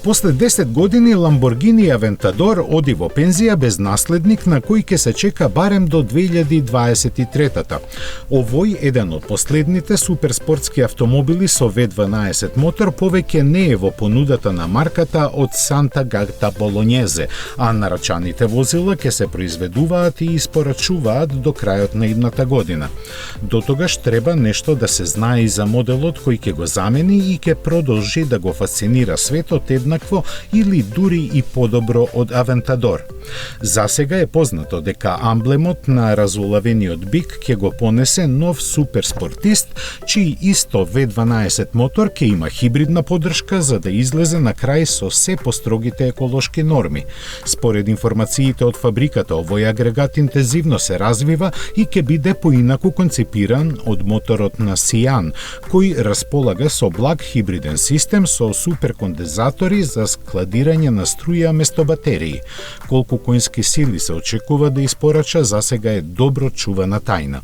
После 10 години Lamborghini Aventador оди во пензија без наследник на кој ќе се чека барем до 2023-та. Овој еден од последните суперспортски автомобили со V12 мотор повеќе не е во понудата на марката од Санта Гата Болонјезе, а нарачаните возила ќе се произведуваат и испорачуваат до крајот на идната година. До тогаш треба нешто да се знае и за моделот кој ќе го замени и ќе продолжи да го фасцинира светот еднакво или дури и подобро од Авентадор. Засега е познато дека амблемот на разулавениот бик ќе го понесе нов суперспортист, чиј исто V12 мотор ќе има хибридна поддршка за да излезе на крај со се построгите еколошки норми. Според информациите од фабриката, овој агрегат интензивно се развива и ќе биде поинаку концепиран од моторот на Сиан, кој располага со благ хибриден систем со суперкондензатори за складирање на струја место батерии. Колку конски сили се очекува да испорача, засега е добро чувана тајна.